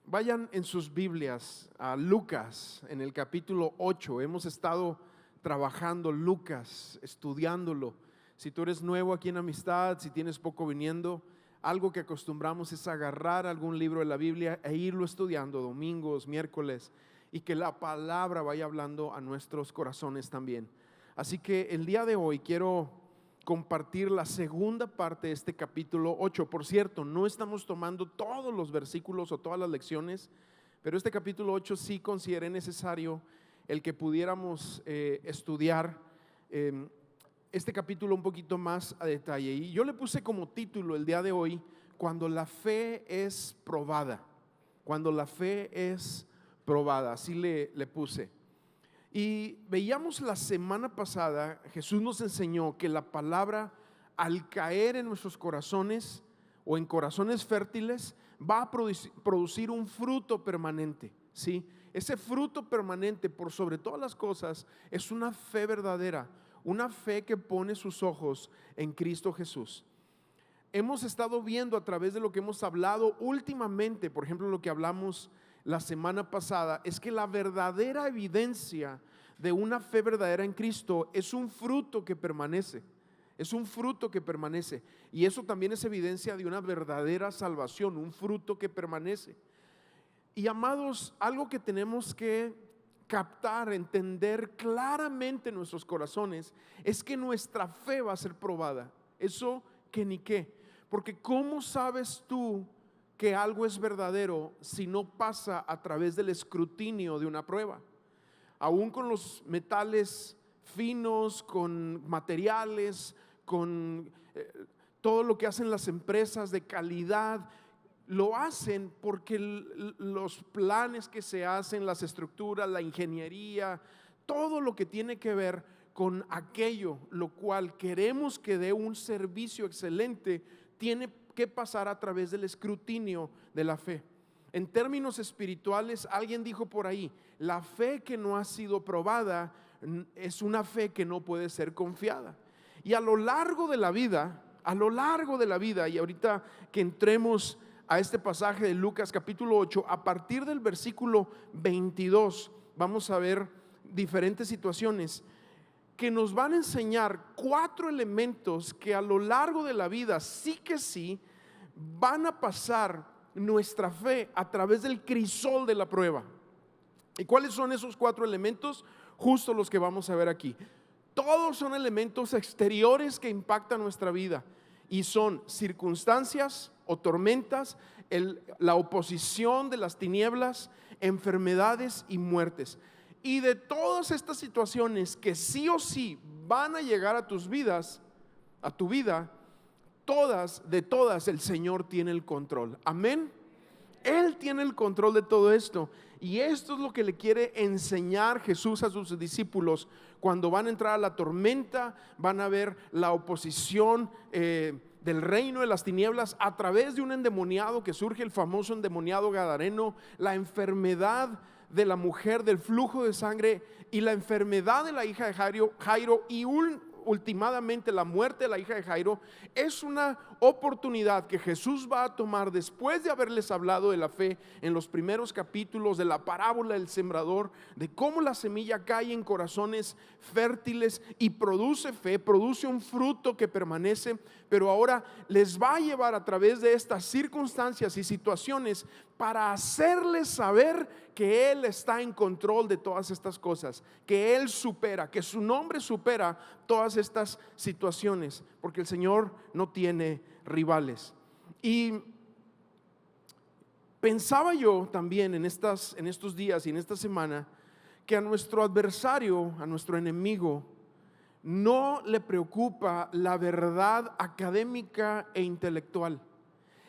Vayan en sus Biblias a Lucas en el capítulo 8. Hemos estado trabajando Lucas, estudiándolo. Si tú eres nuevo aquí en Amistad, si tienes poco viniendo, algo que acostumbramos es agarrar algún libro de la Biblia e irlo estudiando domingos, miércoles, y que la palabra vaya hablando a nuestros corazones también. Así que el día de hoy quiero compartir la segunda parte de este capítulo 8. Por cierto, no estamos tomando todos los versículos o todas las lecciones, pero este capítulo 8 sí consideré necesario el que pudiéramos estudiar este capítulo un poquito más a detalle. Y yo le puse como título el día de hoy: cuando la fe es probada. Cuando la fe es probada, así le puse. Y veíamos la semana pasada, Jesús nos enseñó que la palabra, al caer en nuestros corazones o en corazones fértiles, va a producir un fruto permanente, ¿sí? Ese fruto permanente, por sobre todas las cosas, es una fe verdadera, una fe que pone sus ojos en Cristo Jesús. Hemos estado viendo a través de lo que hemos hablado últimamente, por ejemplo, lo que hablamos la semana pasada, es que la verdadera evidencia de una fe verdadera en Cristo es un fruto que permanece. Es un fruto que permanece. Y eso también es evidencia de una verdadera salvación, un fruto que permanece. Y amados, algo que tenemos que captar, entender claramente en nuestros corazones, es que nuestra fe va a ser probada. Eso que ni qué. Porque ¿cómo sabes tú que algo es verdadero si no pasa a través del escrutinio de una prueba? Aún con los metales finos, con materiales, con todo lo que hacen las empresas de calidad, lo hacen porque los planes que se hacen, las estructuras, la ingeniería, todo lo que tiene que ver con aquello lo cual queremos que dé un servicio excelente, tiene que pasar a través del escrutinio de la fe. En términos espirituales, alguien dijo por ahí: la fe que no ha sido probada es una fe que no puede ser confiada. Y a lo largo de la vida, y ahorita que entremos a este pasaje de Lucas capítulo 8, a partir del versículo 22, vamos a ver diferentes situaciones que nos van a enseñar 4 elementos que a lo largo de la vida sí que sí van a pasar nuestra fe a través del crisol de la prueba. ¿Y cuáles son esos 4 elementos? Justo los que vamos a ver aquí. Todos son elementos exteriores que impactan nuestra vida y son circunstancias o tormentas, la oposición de las tinieblas, enfermedades y muertes. Y de todas estas situaciones que sí o sí van a llegar a tus vidas, a tu vida, de todas el Señor tiene el control. Amén. Él tiene el control de todo esto. Y esto es lo que le quiere enseñar Jesús a sus discípulos. Cuando van a entrar a la tormenta, van a ver la oposición del reino de las tinieblas a través de un endemoniado que surge, el famoso endemoniado gadareno, la enfermedad de la mujer del flujo de sangre y la enfermedad de la hija de Jairo y últimamente la muerte de la hija de Jairo. Es una oportunidad que Jesús va a tomar después de haberles hablado de la fe en los primeros capítulos de la parábola del sembrador, de cómo la semilla cae en corazones fértiles y produce fe, produce un fruto que permanece, pero ahora les va a llevar a través de estas circunstancias y situaciones para hacerles saber que Él está en control de todas estas cosas, que Él supera, que su nombre supera todas estas situaciones, porque el Señor no tiene rivales. Y pensaba yo también en estos días y en esta semana que a nuestro adversario, a nuestro enemigo, no le preocupa la verdad académica e intelectual.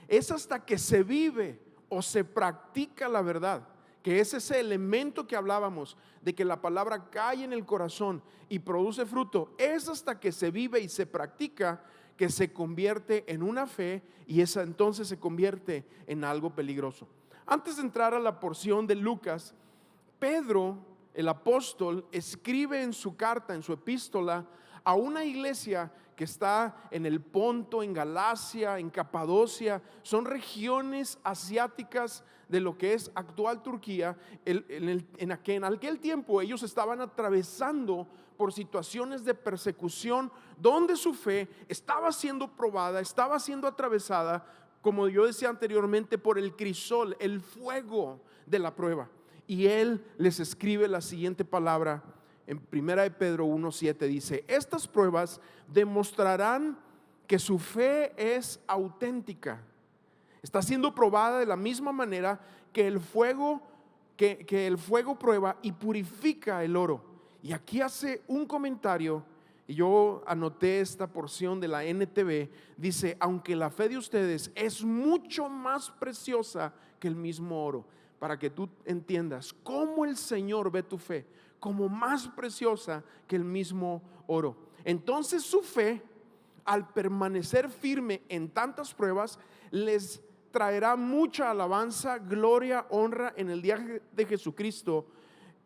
Es hasta que se vive o se practica la verdad, que es ese elemento que hablábamos, de que la palabra cae en el corazón y produce fruto. Es hasta que se vive y se practica que se convierte en una fe, y esa entonces se convierte en algo peligroso. Antes de entrar a la porción de Lucas, Pedro, el apóstol, escribe en su carta, en su epístola, a una iglesia que está en el Ponto, en Galacia, en Capadocia. Son regiones asiáticas de lo que es actual Turquía. En aquel tiempo ellos estaban atravesando por situaciones de persecución, donde su fe estaba siendo probada, estaba siendo atravesada, como yo decía anteriormente, por el crisol, el fuego de la prueba. Y él les escribe la siguiente palabra en 1 de Pedro 1:7, dice: estas pruebas demostrarán que su fe es auténtica. Está siendo probada de la misma manera que el fuego prueba y purifica el oro. Y aquí hace un comentario, y yo anoté esta porción de la NTV. Dice: aunque la fe de ustedes es mucho más preciosa que el mismo oro. Para que tú entiendas cómo el Señor ve tu fe, como más preciosa que el mismo oro. Entonces su fe, al permanecer firme en tantas pruebas, les traerá mucha alabanza, gloria, honra en el día de Jesucristo,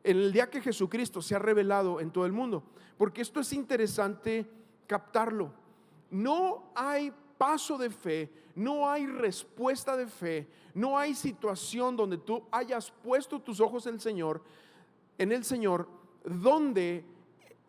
en el día que Jesucristo se ha revelado en todo el mundo. Porque esto es interesante captarlo. No hay paso de fe, no hay respuesta de fe, no hay situación donde tú hayas puesto tus ojos en el Señor, donde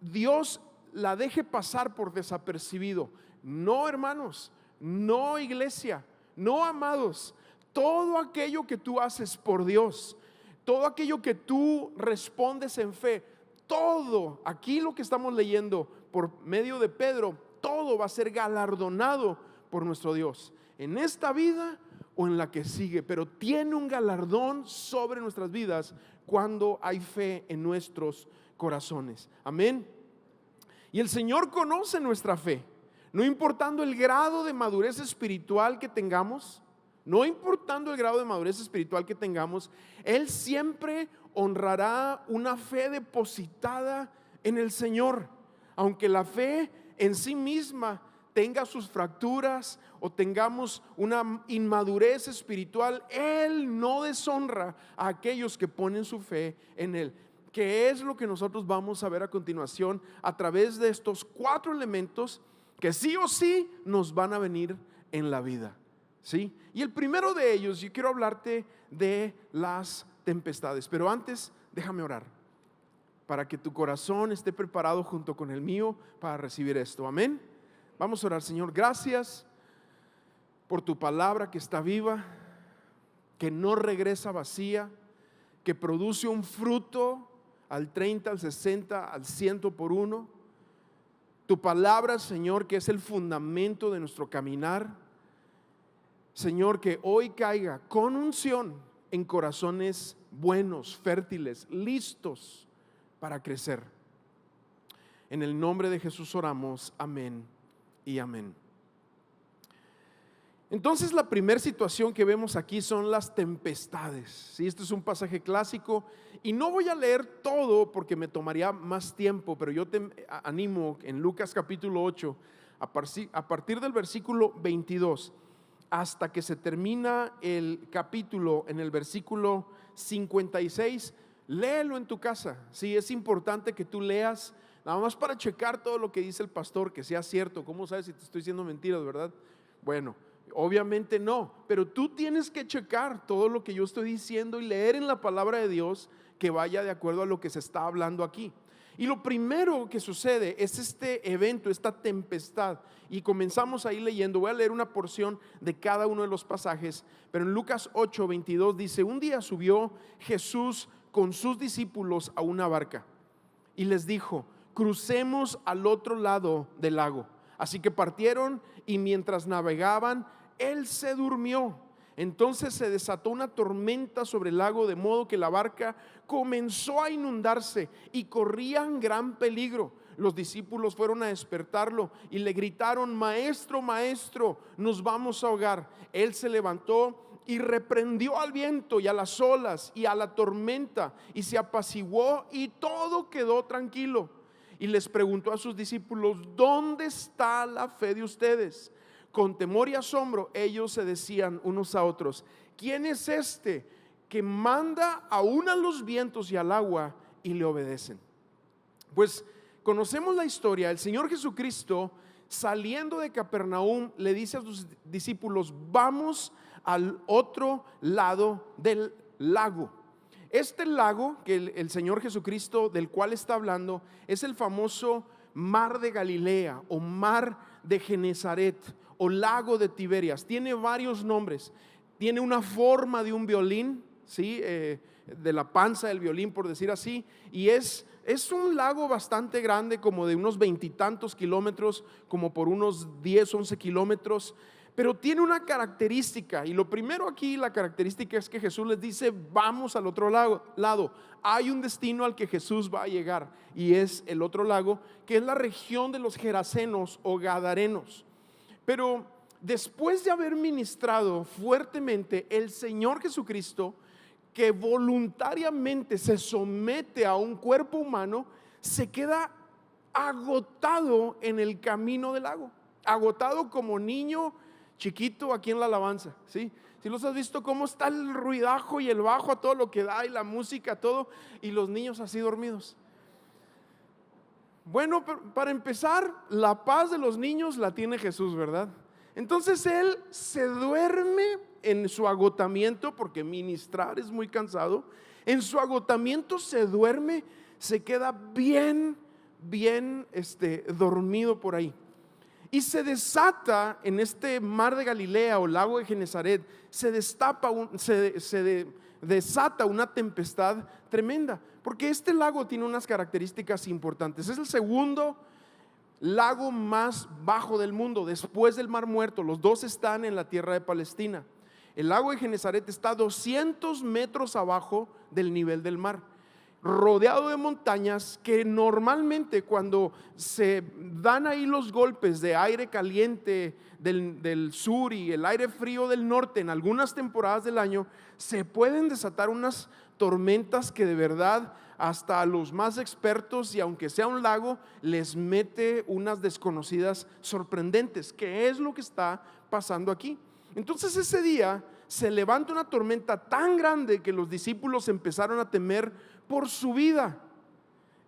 Dios la deje pasar por desapercibido. No, hermanos, no, iglesia, no, amados. Todo aquello que tú haces por Dios, todo aquello que tú respondes en fe, todo, aquí lo que estamos leyendo por medio de Pedro, todo va a ser galardonado por nuestro Dios, en esta vida o en la que sigue. Pero tiene un galardón sobre nuestras vidas cuando hay fe en nuestros corazones. Amén. Y el Señor conoce nuestra fe, no importando el grado de madurez espiritual que tengamos. No importando el grado de madurez espiritual que tengamos, Él siempre honrará una fe depositada en el Señor. Aunque la fe en sí misma tenga sus fracturas o tengamos una inmadurez espiritual, Él no deshonra a aquellos que ponen su fe en Él. Que es lo que nosotros vamos a ver a continuación a través de estos 4 elementos que sí o sí nos van a venir en la vida. ¿Sí? Y el primero de ellos, yo quiero hablarte de las tempestades. Pero antes, déjame orar para que tu corazón esté preparado junto con el mío para recibir esto. Amén. Vamos a orar. Señor, gracias por tu palabra que está viva, que no regresa vacía, que produce un fruto al 30, al 60, al 100 por uno. Tu palabra, Señor, que es el fundamento de nuestro caminar. Señor, que hoy caiga con unción en corazones buenos, fértiles, listos para crecer. En el nombre de Jesús oramos, amén y amén. Entonces la primera situación que vemos aquí son las tempestades. ¿Sí? Este es un pasaje clásico y no voy a leer todo porque me tomaría más tiempo, pero yo te animo en Lucas capítulo 8, a partir del versículo 22, hasta que se termina el capítulo en el versículo 56, léelo en tu casa. Sí, es importante que tú leas, nada más para checar todo lo que dice el pastor, que sea cierto. ¿Cómo sabes si te estoy diciendo mentiras, verdad? Bueno, obviamente no, pero tú tienes que checar todo lo que yo estoy diciendo y leer en la palabra de Dios que vaya de acuerdo a lo que se está hablando aquí. Y lo primero que sucede es este evento, esta tempestad. Y comenzamos ahí leyendo. Voy a leer una porción de cada uno de los pasajes. Pero en Lucas 8:22 dice: un día subió Jesús con sus discípulos a una barca y les dijo: crucemos al otro lado del lago. Así que partieron y mientras navegaban, él se durmió. Entonces se desató una tormenta sobre el lago, de modo que la barca comenzó a inundarse y corrían gran peligro. Los discípulos fueron a despertarlo y le gritaron: maestro, maestro, nos vamos a ahogar. Él se levantó y reprendió al viento y a las olas y a la tormenta, y se apaciguó y todo quedó tranquilo. Y les preguntó a sus discípulos: ¿dónde está la fe de ustedes? Con temor y asombro ellos se decían unos a otros: ¿quién es este que manda aún a los vientos y al agua y le obedecen? Pues conocemos la historia. El Señor Jesucristo saliendo de Capernaum, le dice a sus discípulos: vamos al otro lado del lago. Este lago que el Señor Jesucristo, del cual está hablando, es el famoso mar de Galilea o mar de Genezaret o lago de Tiberias. Tiene varios nombres. Tiene una forma de un violín, ¿sí? De la panza del violín, por decir así, y es un lago bastante grande, como de unos 20 y tantos kilómetros, como por unos 10, 11 kilómetros, pero tiene una característica. Y lo primero aquí, la característica es que Jesús les dice: vamos al otro lado. Hay un destino al que Jesús va a llegar, y es el otro lago, que es la región de los Gerasenos o Gadarenos. Pero después de haber ministrado fuertemente, el Señor Jesucristo, que voluntariamente se somete a un cuerpo humano, se queda agotado en el camino del lago, agotado como niño chiquito aquí en la alabanza, ¿sí? Si los has visto cómo está el ruidajo y el bajo a todo lo que da, y la música, todo, y los niños así dormidos. Bueno, para empezar, la paz de los niños la tiene Jesús, ¿verdad? Entonces Él se duerme en su agotamiento, porque ministrar es muy cansado. En su agotamiento se duerme, se queda bien dormido por ahí. Y se desata en este mar de Galilea o lago de Genezaret, se desata una tempestad tremenda, porque este lago tiene unas características importantes. Es el segundo lago más bajo del mundo, después del Mar Muerto. Los dos están en la tierra de Palestina. El lago de Genezaret está 200 metros abajo del nivel del mar, rodeado de montañas que normalmente, cuando se dan ahí los golpes de aire caliente del sur y el aire frío del norte, en algunas temporadas del año, se pueden desatar unas tormentas que de verdad hasta a los más expertos, y aunque sea un lago, les mete unas desconocidas sorprendentes. ¿Qué es lo que está pasando aquí? Entonces ese día se levanta una tormenta tan grande que los discípulos empezaron a temer por su vida,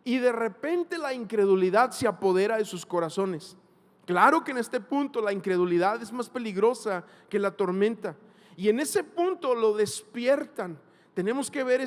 y de repente la incredulidad se apodera de sus corazones. Claro que en este punto la incredulidad es más peligrosa que la tormenta, y en ese punto lo despiertan. Tenemos que ver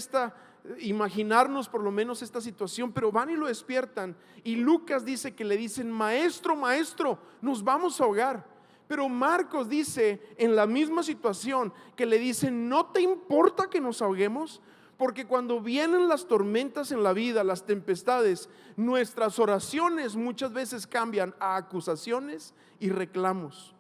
imaginarnos por lo menos esta situación, pero van y lo despiertan, y Lucas dice que le dicen: maestro, maestro, nos vamos a ahogar. Pero Marcos dice en la misma situación que le dicen: ¿no te importa que nos ahoguemos? Porque cuando vienen las tormentas en la vida, las tempestades, nuestras oraciones muchas veces cambian a acusaciones y reclamos.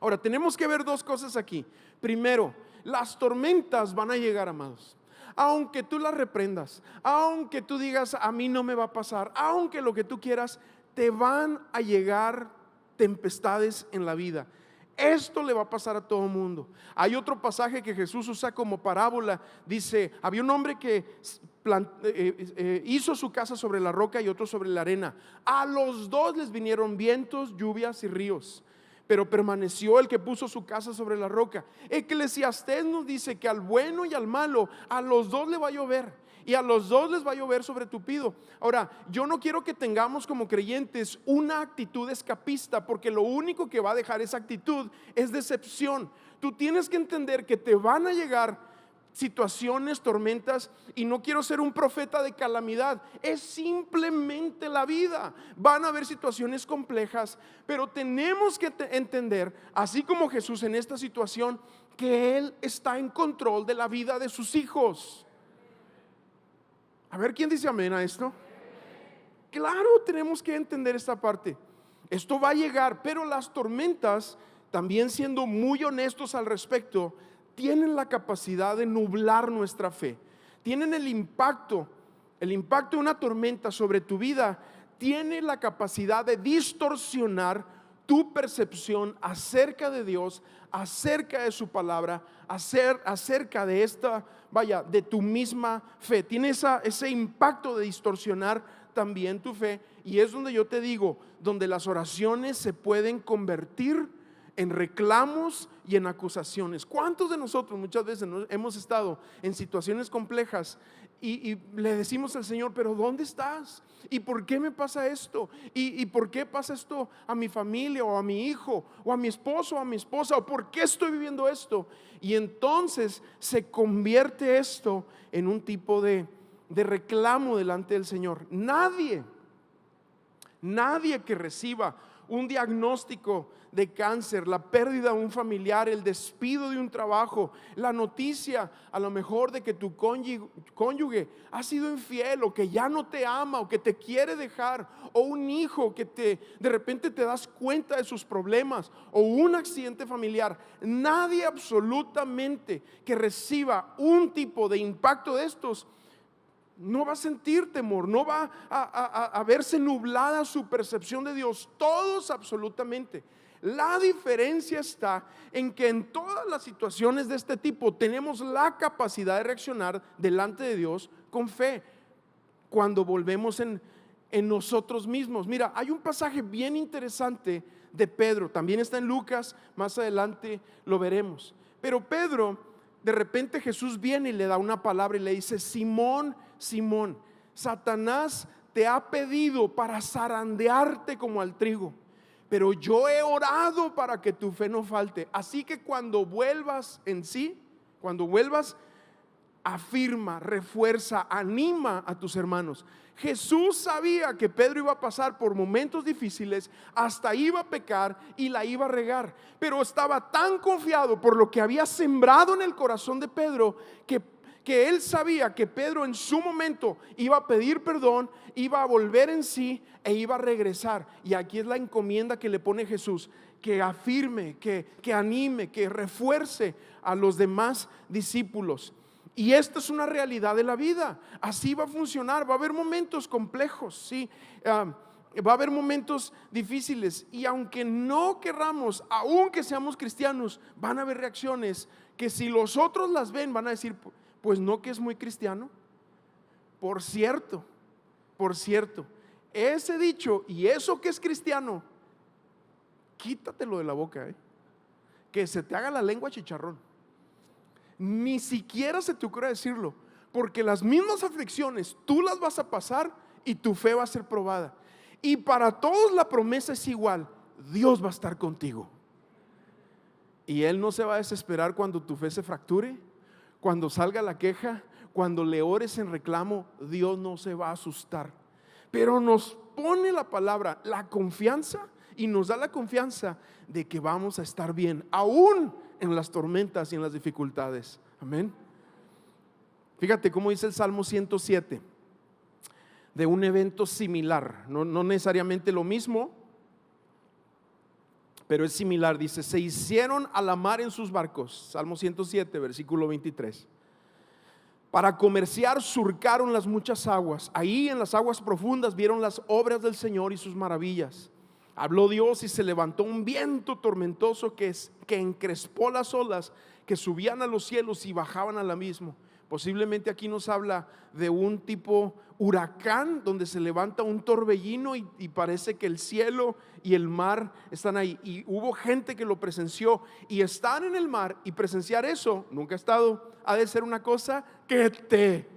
Ahora, tenemos que ver dos cosas aquí. Primero, las tormentas van a llegar, amados. Aunque tú las reprendas, aunque tú digas: a mí no me va a pasar, aunque lo que tú quieras, te van a llegar tempestades en la vida. Esto le va a pasar a todo el mundo. Hay otro pasaje que Jesús usa como parábola. Dice: había un hombre que hizo su casa sobre la roca y otro sobre la arena. A los dos les vinieron vientos, lluvias y ríos, pero permaneció el que puso su casa sobre la roca. Eclesiastés nos dice que al bueno y al malo, a los dos le va a llover, y a los dos les va a llover sobre tupido. Ahora, yo no quiero que tengamos como creyentes una actitud escapista, porque lo único que va a dejar esa actitud es decepción. Tú tienes que entender que te van a llegar situaciones, tormentas, y no quiero ser un profeta de calamidad, es simplemente la vida. Van a haber situaciones complejas, pero tenemos que entender, así como Jesús en esta situación, que Él está en control de la vida de sus hijos. A ver, ¿quién dice amén a esto? Claro, tenemos que entender esta parte. Esto va a llegar, pero las tormentas, también siendo muy honestos al respecto, tienen la capacidad de nublar nuestra fe. Tienen el impacto de una tormenta sobre tu vida tiene la capacidad de distorsionar tu percepción acerca de Dios, acerca de su palabra, acerca de de tu misma fe. Tiene ese impacto de distorsionar también tu fe, y es donde yo te digo, donde las oraciones se pueden convertir en reclamos y en acusaciones. ¿Cuántos de nosotros muchas veces hemos estado en situaciones complejas y le decimos al Señor, pero ¿dónde estás? ¿Y por qué me pasa esto? ¿Y por qué pasa esto a mi familia o a mi hijo o a mi esposo o a mi esposa? ¿O por qué estoy viviendo esto? Y entonces se convierte esto en un tipo de reclamo delante del Señor. Nadie que reciba un diagnóstico de cáncer, la pérdida de un familiar, el despido de un trabajo, la noticia a lo mejor de que tu cónyuge ha sido infiel o que ya no te ama o que te quiere dejar, o un hijo que de repente te das cuenta de sus problemas, o un accidente familiar. Nadie absolutamente que reciba un tipo de impacto de estos no va a sentir temor, no va a verse nublada su percepción de Dios. Todos absolutamente. La diferencia está en que en todas las situaciones de este tipo tenemos la capacidad de reaccionar delante de Dios con fe cuando volvemos en nosotros mismos. Mira, hay un pasaje bien interesante de Pedro, también está en Lucas, más adelante lo veremos. Pero Pedro, de repente Jesús viene y le da una palabra y le dice: Simón, Simón, Satanás te ha pedido para zarandearte como al trigo, pero yo he orado para que tu fe no falte. Así que cuando vuelvas en sí, cuando vuelvas, afirma, refuerza, anima a tus hermanos. Jesús sabía que Pedro iba a pasar por momentos difíciles, hasta iba a pecar y la iba a regar, pero estaba tan confiado por lo que había sembrado en el corazón de Pedro que él sabía que Pedro en su momento iba a pedir perdón, iba a volver en sí e iba a regresar. Y aquí es la encomienda que le pone Jesús: que afirme, que anime, que refuerce a los demás discípulos. Y esta es una realidad de la vida. Así va a funcionar. Va a haber momentos complejos, ¿sí? Va a haber momentos difíciles. Y aunque no querramos, aunque seamos cristianos, van a haber reacciones que si los otros las ven van a decir: pues no, que es muy cristiano. Por cierto, ese dicho y eso que es cristiano, quítatelo de la boca, que se te haga la lengua chicharrón. Ni siquiera se te ocurra decirlo, porque las mismas aflicciones tú las vas a pasar y tu fe va a ser probada. Y para todos la promesa es igual: Dios va a estar contigo. Y Él no se va a desesperar cuando tu fe se fracture, cuando salga la queja, cuando le ores en reclamo. Dios no se va a asustar, pero nos pone la palabra, la confianza, y nos da la confianza de que vamos a estar bien, aún en las tormentas y en las dificultades. Amén. Fíjate cómo dice el Salmo 107 de un evento similar, no necesariamente lo mismo, pero es similar. Dice: se hicieron a la mar en sus barcos. Salmo 107, versículo 23. Para comerciar surcaron las muchas aguas. Ahí en las aguas profundas vieron las obras del Señor y sus maravillas. Habló Dios y se levantó un viento tormentoso que encrespó las olas que subían a los cielos y bajaban al abismo. Posiblemente aquí nos habla de un tipo huracán donde se levanta un torbellino y parece que el cielo y el mar están ahí. Y hubo gente que lo presenció, y estar en el mar y presenciar eso, nunca he estado, ha de ser una cosa que te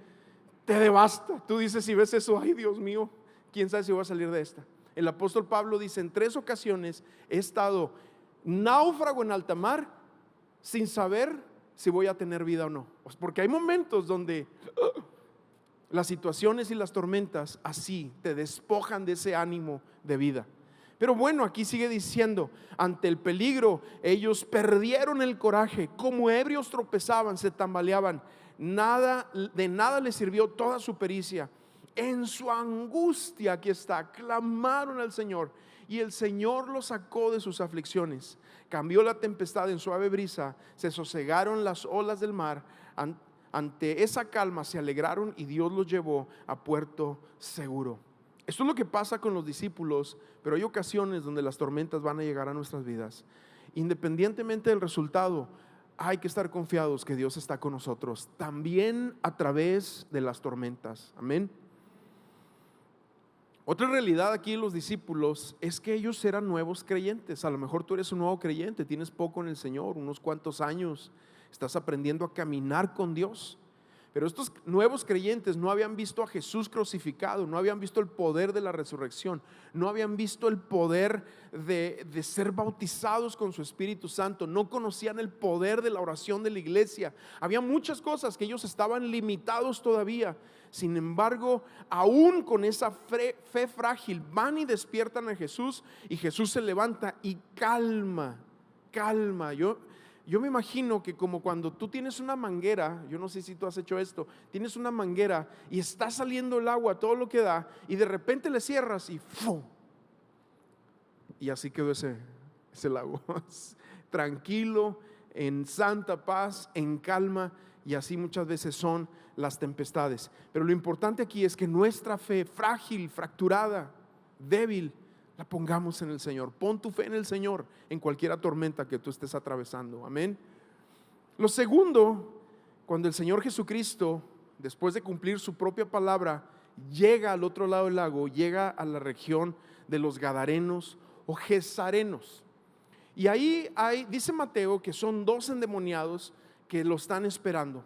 devasta. Tú dices, si ves eso, ay Dios mío, quién sabe si voy a salir de esta. El apóstol Pablo dice: en 3 ocasiones he estado náufrago en alta mar sin saber si voy a tener vida o no. Porque hay momentos donde las situaciones y las tormentas así te despojan de ese ánimo de vida. Pero bueno, aquí sigue diciendo: ante el peligro ellos perdieron el coraje, como ebrios tropezaban, se tambaleaban. De nada les sirvió toda su pericia. En su angustia, aquí está, clamaron al Señor, y el Señor los sacó de sus aflicciones. Cambió la tempestad en suave brisa, se sosegaron las olas del mar. Ante esa calma se alegraron, y Dios los llevó a puerto seguro. Esto es lo que pasa con los discípulos, pero hay ocasiones donde las tormentas van a llegar a nuestras vidas. Independientemente del resultado, hay que estar confiados que Dios está con nosotros, también a través de las tormentas. Amén. Otra realidad aquí de los discípulos es que ellos eran nuevos creyentes. A lo mejor tú eres un nuevo creyente, tienes poco en el Señor, unos cuantos años, estás aprendiendo a caminar con Dios. Pero estos nuevos creyentes no habían visto a Jesús crucificado, no habían visto el poder de la resurrección, no habían visto el poder de ser bautizados con su Espíritu Santo, no conocían el poder de la oración de la iglesia. Había muchas cosas que ellos estaban limitados todavía. Sin embargo, aún con esa fe frágil, van y despiertan a Jesús, y Jesús se levanta y calma. Yo me imagino que como cuando tú tienes una manguera, yo no sé si tú has hecho esto, tienes una manguera y está saliendo el agua todo lo que da, y de repente le cierras y ¡fum! Y así quedó ese lago, tranquilo, en santa paz, en calma. Y así muchas veces son las tempestades. Pero lo importante aquí es que nuestra fe frágil, fracturada, débil, la pongamos en el Señor. Pon tu fe en el Señor en cualquier tormenta que tú estés atravesando. Amén. Lo segundo, cuando el Señor Jesucristo, después de cumplir su propia palabra, llega al otro lado del lago, llega a la región de los Gadarenos o Gesarenos. Y ahí dice Mateo que son 2 endemoniados que lo están esperando.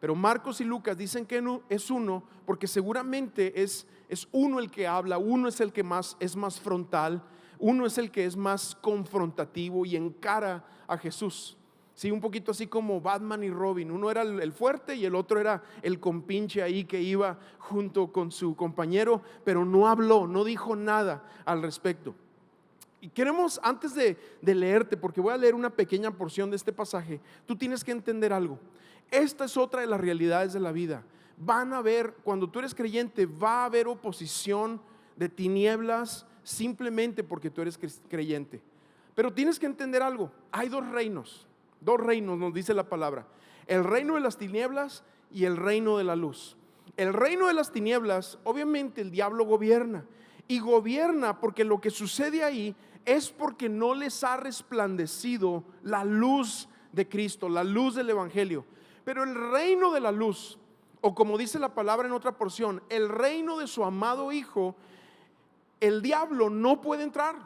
Pero Marcos y Lucas dicen que no, es uno, porque seguramente es uno el que habla, uno es el que es más frontal, uno es el que es más confrontativo y encara a Jesús. Sí, un poquito así como Batman y Robin. Uno era el fuerte y el otro era el compinche ahí que iba junto con su compañero, pero no habló, no dijo nada al respecto. Y queremos, antes de leerte, porque voy a leer una pequeña porción de este pasaje, tú tienes que entender algo. Esta es otra de las realidades de la vida. Van a haber, cuando tú eres creyente, va a haber oposición de tinieblas simplemente porque tú eres creyente. Pero tienes que entender algo. Hay dos reinos nos dice la palabra: el reino de las tinieblas y el reino de la luz. El reino de las tinieblas, obviamente el diablo gobierna, y gobierna porque lo que sucede ahí es porque no les ha resplandecido la luz de Cristo, la luz del Evangelio. Pero el reino de la luz, o como dice la palabra en otra porción, el reino de su amado Hijo, el diablo no puede entrar.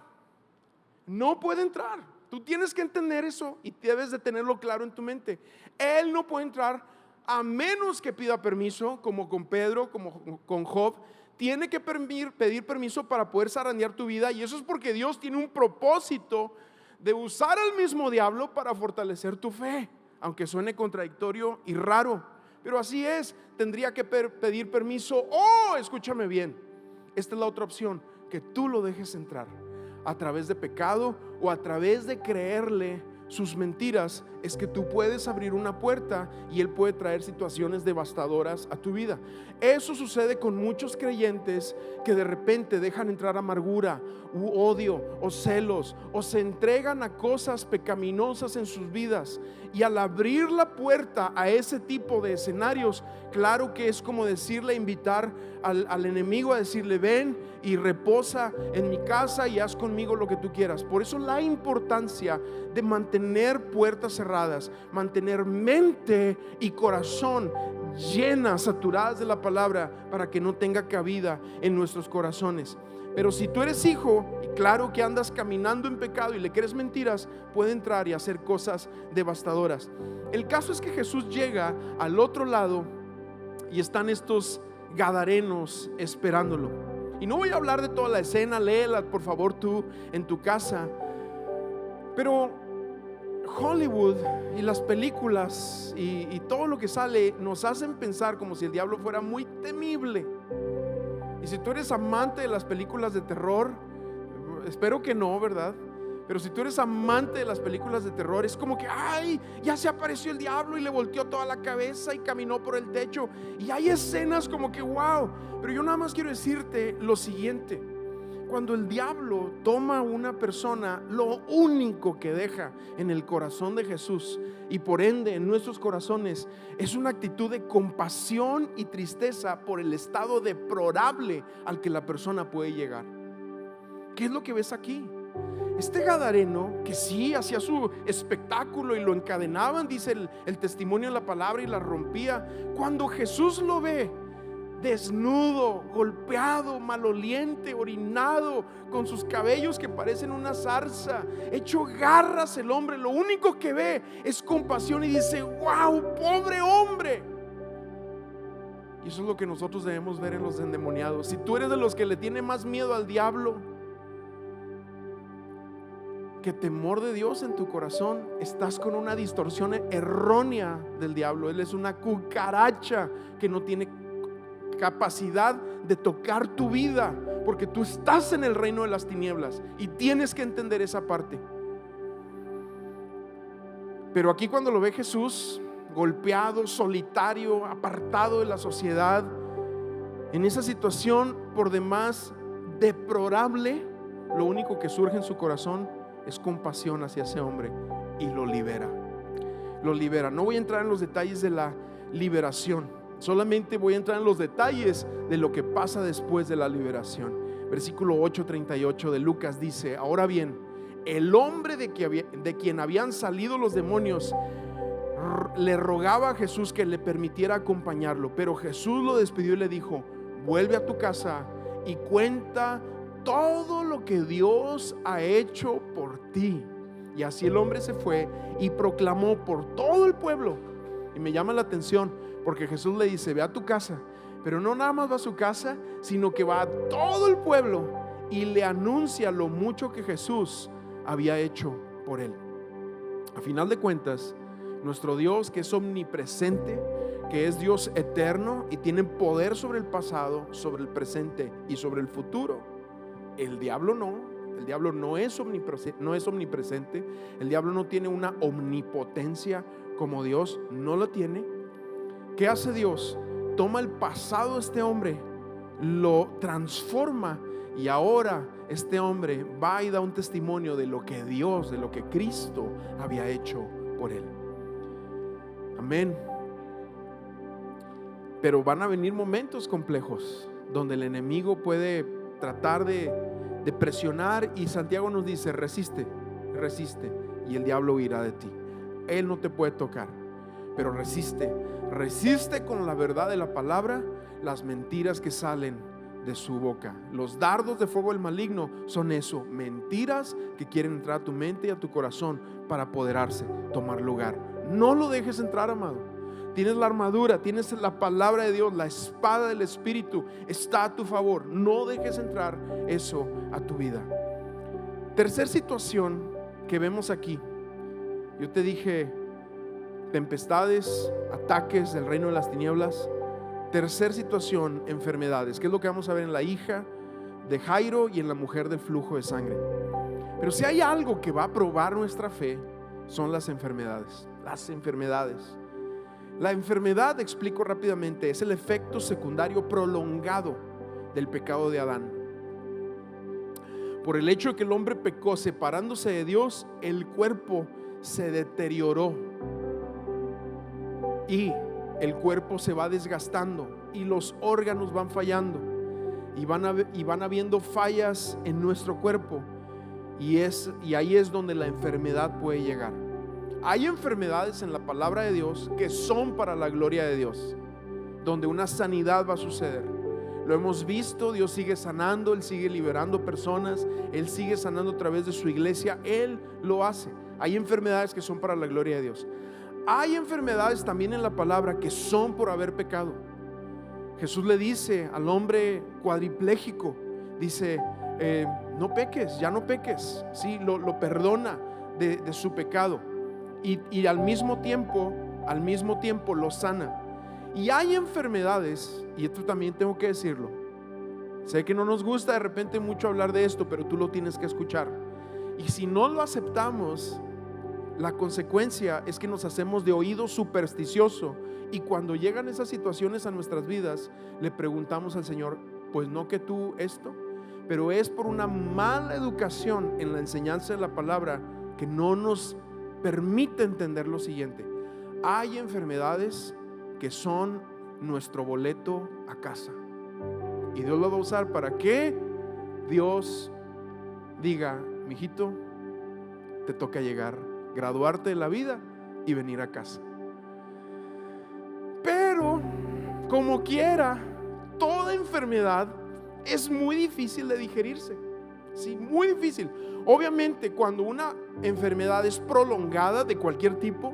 No puede entrar. Tú tienes que entender eso y debes de tenerlo claro en tu mente. Él no puede entrar a menos que pida permiso, como con Pedro, como con Job. Tiene que pedir permiso para poder zarandear tu vida, y eso es porque Dios tiene un propósito de usar al mismo diablo para fortalecer tu fe, aunque suene contradictorio y raro, pero así es. Tendría que pedir permiso, escúchame bien, esta es la otra opción, que tú lo dejes entrar a través de pecado o a través de creerle sus mentiras. Es que tú puedes abrir una puerta y él puede traer situaciones devastadoras a tu vida. Eso sucede con muchos creyentes que de repente dejan entrar amargura u odio o celos, o se entregan a cosas pecaminosas en sus vidas, y al abrir la puerta a ese tipo de escenarios, claro que es como decirle, invitar al enemigo a decirle: ven y reposa en mi casa y haz conmigo lo que tú quieras. Por eso la importancia de mantener puertas cerradas, mantener mente y corazón llenas, saturadas de la palabra, para que no tenga cabida en nuestros corazones. Pero si tú eres hijo, y claro que andas caminando en pecado y le crees mentiras, puede entrar y hacer cosas devastadoras. El caso es que Jesús llega al otro lado y están estos gadarenos esperándolo. Y no voy a hablar de toda la escena, léela por favor tú en tu casa. Pero Hollywood y las películas y todo lo que sale nos hacen pensar como si el diablo fuera muy temible. Y si tú eres amante de las películas de terror, espero que no, ¿verdad? Pero si tú eres amante de las películas de terror, es como que ¡ay! Ya se apareció el diablo y le volteó toda la cabeza y caminó por el techo. Y hay escenas como que ¡wow! Pero yo nada más quiero decirte lo siguiente: cuando el diablo toma a una persona, lo único que deja en el corazón de Jesús, y por ende en nuestros corazones, es una actitud de compasión y tristeza por el estado deplorable al que la persona puede llegar. ¿Qué es lo que ves aquí? Este gadareno, que sí hacía su espectáculo y lo encadenaban, dice el testimonio de la palabra, y la rompía. Cuando Jesús lo ve, desnudo, golpeado, maloliente, orinado, con sus cabellos que parecen una zarza, hecho garras el hombre. Lo único que ve es compasión y dice: wow, pobre hombre. Y eso es lo que nosotros debemos ver en los endemoniados. Si tú eres de los que le tiene más miedo al diablo que temor de Dios en tu corazón, estás con una distorsión errónea del diablo. Él es una cucaracha que no tiene capacidad de tocar tu vida, porque tú estás en el reino de las tinieblas y tienes que entender esa parte. Pero aquí, cuando lo ve Jesús golpeado, solitario, apartado de la sociedad, en esa situación por demás deplorable, lo único que surge en su corazón es compasión hacia ese hombre y lo libera. Lo libera. No voy a entrar en los detalles de la liberación, solamente voy a entrar en los detalles de lo que pasa después de la liberación. Versículo 8:38 de Lucas dice: ahora bien, el hombre de quien habían salido los demonios le rogaba a Jesús que le permitiera acompañarlo, pero Jesús lo despidió y le dijo: vuelve a tu casa y cuenta todo lo que Dios ha hecho por ti. Y así el hombre se fue y proclamó por todo el pueblo. Y me llama la atención porque Jesús le dice: ve a tu casa, pero no nada más va a su casa, sino que va a todo el pueblo y le anuncia lo mucho que Jesús había hecho por él. A final de cuentas, nuestro Dios, que es omnipresente, que es Dios eterno y tiene poder sobre el pasado, sobre el presente y sobre el futuro. El diablo no. El diablo no es omnipresente. El diablo no tiene una omnipotencia como Dios, no lo tiene. ¿Qué hace Dios? Toma el pasado de este hombre, lo transforma, y ahora este hombre va y da un testimonio de lo que Dios, de lo que Cristo había hecho por él. Amén. Pero van a venir momentos complejos donde el enemigo puede tratar de presionar, y Santiago nos dice: resiste, resiste, y el diablo huirá de ti. Él no te puede tocar, pero resiste con la verdad de la palabra las mentiras que salen de su boca. Los dardos de fuego del maligno son eso: mentiras que quieren entrar a tu mente y a tu corazón para apoderarse, tomar lugar. No lo dejes entrar, amado. Tienes la armadura, tienes la palabra de Dios, la espada del Espíritu está a tu favor. No dejes entrar eso a tu vida. Tercer situación que vemos aquí. Yo te dije tempestades, ataques del reino de las tinieblas. Tercer situación, enfermedades, que es lo que vamos a ver en la hija de Jairo y en la mujer del flujo de sangre. Pero si hay algo que va a probar nuestra fe, son las enfermedades. Las enfermedades. La enfermedad, explico rápidamente, es el efecto secundario prolongado del pecado de Adán. Por el hecho de que el hombre pecó separándose de Dios, el cuerpo se deterioró y el cuerpo se va desgastando y los órganos van fallando y van habiendo fallas en nuestro cuerpo, y ahí es donde la enfermedad puede llegar. Hay enfermedades en la palabra de Dios que son para la gloria de Dios, donde una sanidad va a suceder. Lo hemos visto, Dios sigue sanando, Él sigue liberando personas, Él sigue sanando a través de su iglesia, Él lo hace. Hay enfermedades que son para la gloria de Dios. Hay enfermedades también en la palabra que son por haber pecado. Jesús le dice al hombre cuadripléjico, dice: no peques, ya no peques. Sí, lo perdona de su pecado. Y al mismo tiempo lo sana. Y hay enfermedades, y esto también tengo que decirlo, sé que no nos gusta de repente mucho hablar de esto, pero tú lo tienes que escuchar. Y si no lo aceptamos, la consecuencia es que nos hacemos de oído supersticioso, y cuando llegan esas situaciones a nuestras vidas, le preguntamos al Señor: pues no que tú esto, pero es por una mala educación en la enseñanza de la palabra que no nos permite entender lo siguiente: hay enfermedades que son nuestro boleto a casa, y Dios lo va a usar para que Dios diga: mijito, te toca llegar, graduarte de la vida y venir a casa. Pero como quiera, enfermedad es muy difícil de digerirse. Sí, muy difícil. Obviamente, cuando una enfermedad es prolongada de cualquier tipo,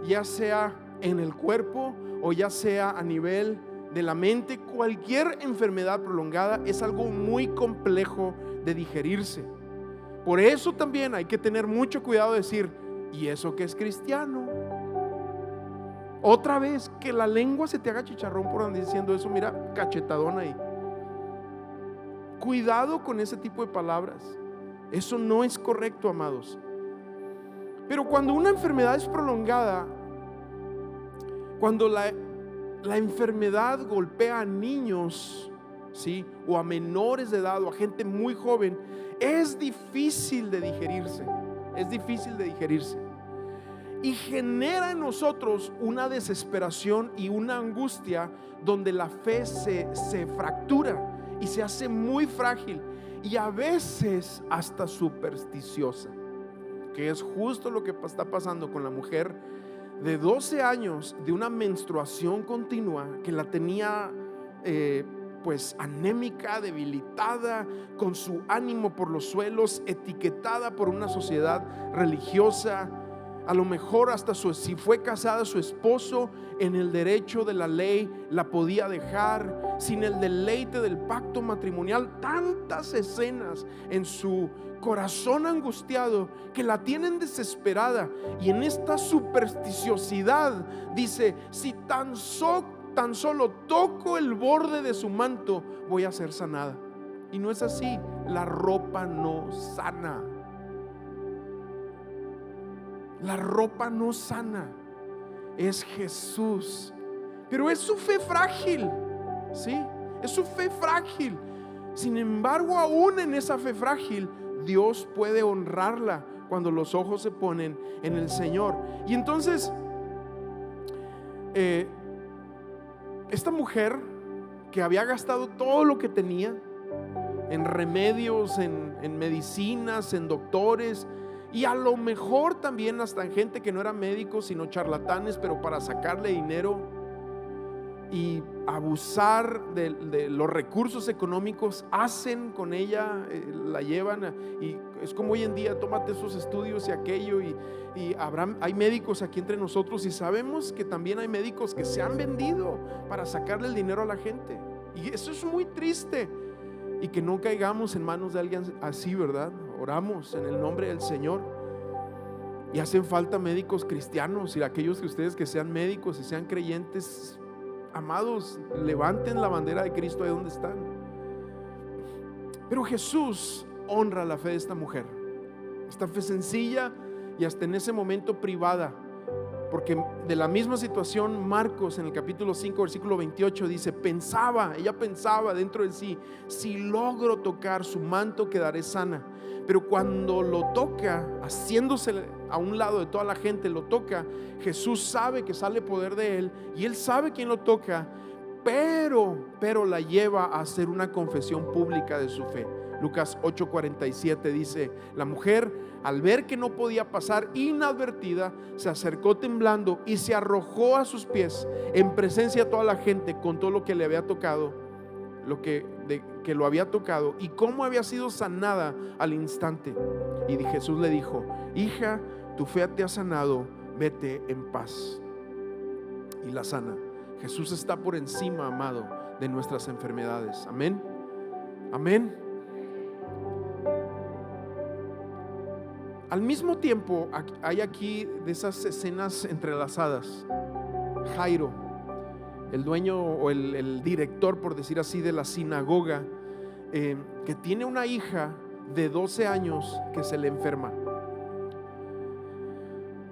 ya sea en el cuerpo o ya sea a nivel de la mente, cualquier enfermedad prolongada es algo muy complejo de digerirse. Por eso también hay que tener mucho cuidado de decir, ¿y eso que es cristiano? Otra vez, que la lengua se te haga chicharrón por andar diciendo eso, mira, cachetadón ahí. Cuidado con ese tipo de palabras. Eso no es correcto, amados. Pero cuando una enfermedad es prolongada, cuando la enfermedad golpea a niños, ¿sí?, o a menores de edad o a gente muy joven, es difícil de digerirse. Es difícil de digerirse. Y genera en nosotros una desesperación y una angustia donde la fe se fractura y se hace muy frágil y a veces hasta supersticiosa, que es justo lo que está pasando con la mujer de 12 años de una menstruación continua, que la tenía pues anémica, debilitada, con su ánimo por los suelos, etiquetada por una sociedad religiosa. A lo mejor hasta si fue casada, su esposo en el derecho de la ley la podía dejar, sin el deleite del pacto matrimonial. Tantas escenas en su corazón angustiado que la tienen desesperada. Y en esta supersticiosidad dice, si tan solo toco el borde de su manto, voy a ser sanada. Y no es así. La ropa no sana. La ropa no sana, es Jesús. Pero es su fe frágil, ¿sí? Es su fe frágil. Sin embargo, aún en esa fe frágil, Dios puede honrarla cuando los ojos se ponen en el Señor. Y entonces, esta mujer que había gastado todo lo que tenía en remedios, en medicinas, en doctores, y a lo mejor también hasta en gente que no era médicos sino charlatanes, pero para sacarle dinero y abusar de los recursos económicos, hacen con ella, la llevan y es como hoy en día, tómate esos estudios y aquello, y hay médicos aquí entre nosotros y sabemos que también hay médicos que se han vendido para sacarle el dinero a la gente, y eso es muy triste. Y que no caigamos en manos de alguien así, ¿verdad? Oramos en el nombre del Señor. Y hacen falta médicos cristianos, y aquellos de ustedes que sean médicos y sean creyentes, amados, levanten la bandera de Cristo ahí donde están. Pero Jesús honra la fe de esta mujer, esta fe sencilla y hasta en ese momento privada. Porque de la misma situación, Marcos en el capítulo 5 versículo 28 dice, ella pensaba dentro de sí, si logro tocar su manto quedaré sana. Pero cuando lo toca, haciéndose a un lado de toda la gente, lo toca, Jesús sabe que sale poder de él y él sabe quién lo toca, pero la lleva a hacer una confesión pública de su fe. Lucas 8:47 dice, la mujer, al ver que no podía pasar inadvertida, se acercó temblando y se arrojó a sus pies en presencia de toda la gente con todo lo que le había tocado, que lo había tocado y cómo había sido sanada al instante. Y Jesús le dijo, hija, tu fe te ha sanado, vete en paz. Y la sana. Jesús está por encima, amado, de nuestras enfermedades. Amén. Amén. Al mismo tiempo, hay aquí de esas escenas entrelazadas. Jairo, el dueño o el director, por decir así, de la sinagoga, que tiene una hija de 12 años que se le enferma.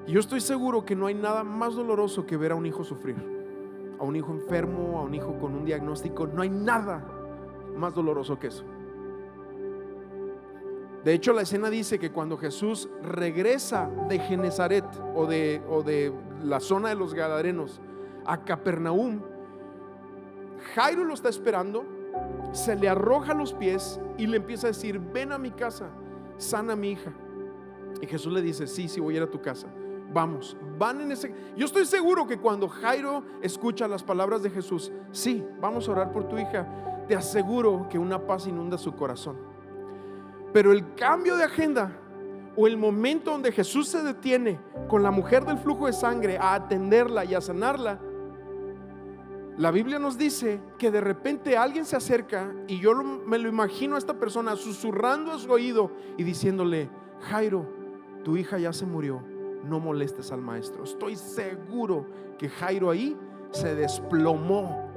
Y yo estoy seguro que no hay nada más doloroso que ver a un hijo sufrir, a un hijo enfermo, a un hijo con un diagnóstico. No hay nada más doloroso que eso. De hecho, la escena dice que cuando Jesús regresa de Genezaret o de la zona de los Gadarenos a Capernaum, Jairo lo está esperando, se le arroja a los pies y le empieza a decir, ven a mi casa, sana a mi hija. Y Jesús le dice, sí, voy a ir a tu casa. Vamos, van en ese. Yo estoy seguro que cuando Jairo escucha las palabras de Jesús, sí, vamos a orar por tu hija, te aseguro que una paz inunda su corazón. Pero el cambio de agenda o el momento donde Jesús se detiene con la mujer del flujo de sangre a atenderla y a sanarla, la Biblia nos dice que de repente alguien se acerca y yo me lo imagino a esta persona susurrando a su oído y diciéndole: Jairo, tu hija ya se murió, no molestes al maestro. Estoy seguro que Jairo ahí se desplomó.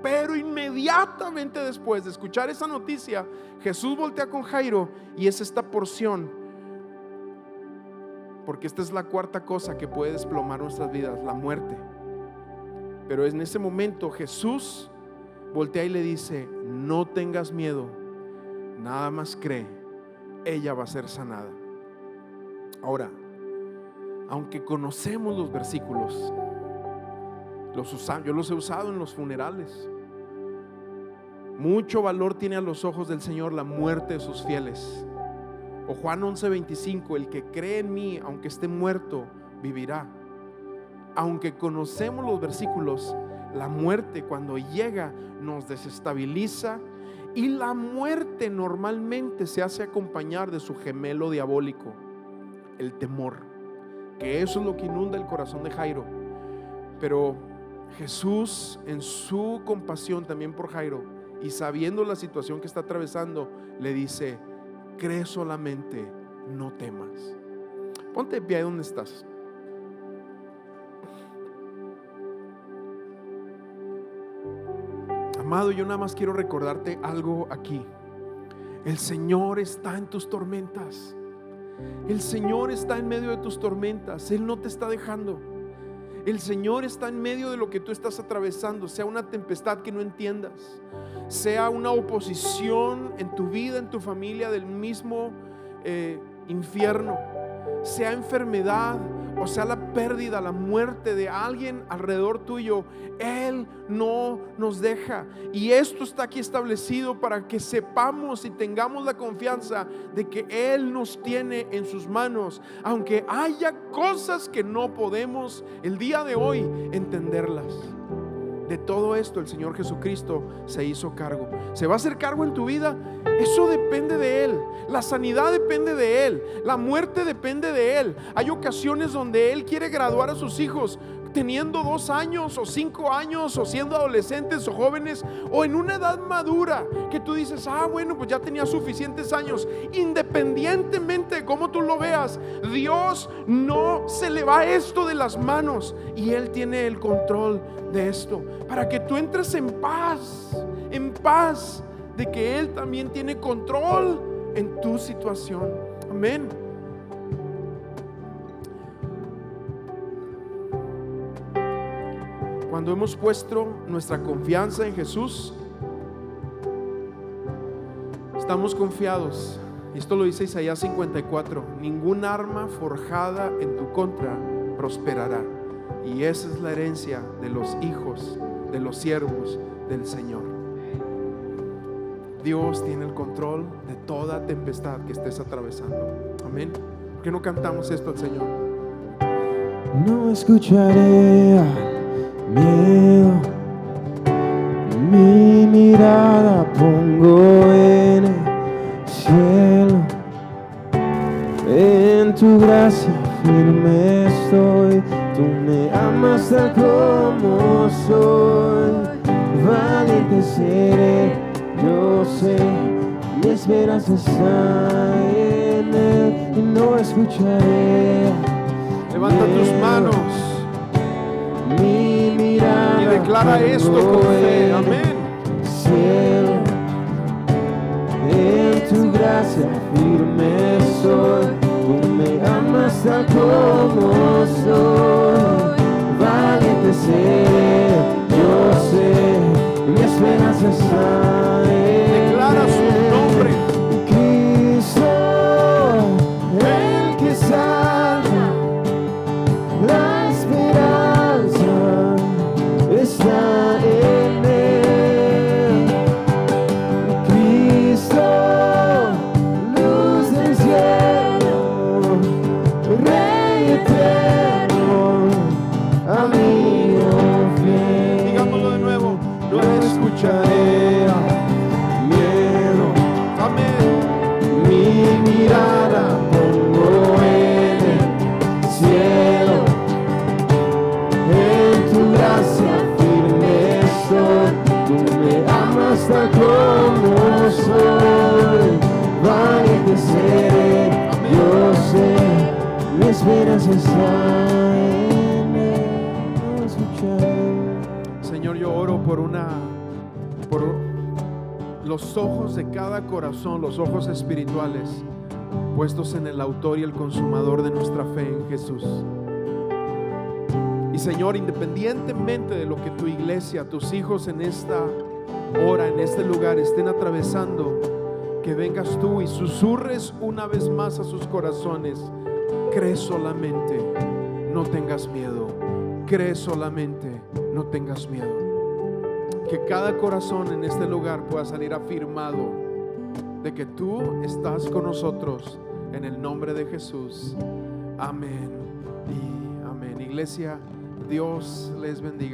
Pero inmediatamente después de escuchar esa noticia, Jesús voltea con Jairo y es esta porción, porque esta es la cuarta cosa que puede desplomar nuestras vidas: la muerte. Pero en ese momento Jesús voltea y le dice: no tengas miedo, nada más cree, ella va a ser sanada. Ahora, aunque conocemos los versículos, yo los he usado en los funerales. Mucho valor tiene a los ojos del Señor la muerte de sus fieles. O Juan 11:25, el que cree en mí, aunque esté muerto, vivirá. Aunque conocemos los versículos, la muerte cuando llega nos desestabiliza, y la muerte normalmente se hace acompañar de su gemelo diabólico, el temor, que eso es lo que inunda el corazón de Jairo. Pero Jesús, en su compasión también por Jairo y sabiendo la situación que está atravesando, le dice: cree solamente, no temas. Ponte de pie ahí donde estás. Amado, yo nada más quiero recordarte algo aquí. El Señor está en tus tormentas. El Señor está en medio de tus tormentas. Él no te está dejando. El Señor está en medio de lo que tú estás atravesando, sea una tempestad que no entiendas, sea una oposición en tu vida, en tu familia del mismo infierno, sea enfermedad o sea la pérdida, la muerte de alguien alrededor tuyo. Él no nos deja, y esto está aquí establecido para que sepamos y tengamos la confianza de que Él nos tiene en sus manos, aunque haya cosas que no podemos el día de hoy entenderlas. De todo esto el Señor Jesucristo se hizo cargo. ¿Se va a hacer cargo en tu vida? Eso depende de Él. La sanidad depende de Él. La muerte depende de Él. Hay ocasiones donde Él quiere graduar a sus hijos teniendo 2 años o 5 años, o siendo adolescentes o jóvenes, o en una edad madura que tú dices: bueno, pues ya tenía suficientes años. Independientemente de cómo tú lo veas, Dios no se le va esto de las manos, y Él tiene el control de esto, para que tú entres en paz de que Él también tiene control en tu situación. Amén. Cuando hemos puesto nuestra confianza en Jesús, estamos confiados. Esto lo dice Isaías 54: ningún arma forjada en tu contra prosperará. Y esa es la herencia de los hijos, de los siervos del Señor. Dios tiene el control de toda tempestad que estés atravesando. Amén. ¿Por qué no cantamos esto al Señor? No escucharé miedo, mi mirada pongo en el cielo, en tu gracia firme estoy, tú me amas tal como soy, valiente seré, yo sé, mi esperanza está en Él, y no escucharé. Levanta tus manos y declara esto con fe. Amén. Cielo, en tu gracia firme soy, tú me amas tal como soy, valiente seré, yo sé, mi esperanza está en Él. Declara su nombre. Cristo, el que salva, la esperanza está en Él. Cristo, luz del cielo, Rey eterno, amigo presencia está en él. Escuchar. Señor, yo oro por los ojos de cada corazón, los ojos espirituales, puestos en el autor y el consumador de nuestra fe en Jesús. Y Señor, independientemente de lo que tu iglesia, tus hijos en esta hora, en este lugar estén atravesando, que vengas tú y susurres una vez más a sus corazones: cree solamente, no tengas miedo. Cree solamente, no tengas miedo. Que cada corazón en este lugar pueda salir afirmado de que tú estás con nosotros, en el nombre de Jesús. Amén y amén. Iglesia, Dios les bendiga.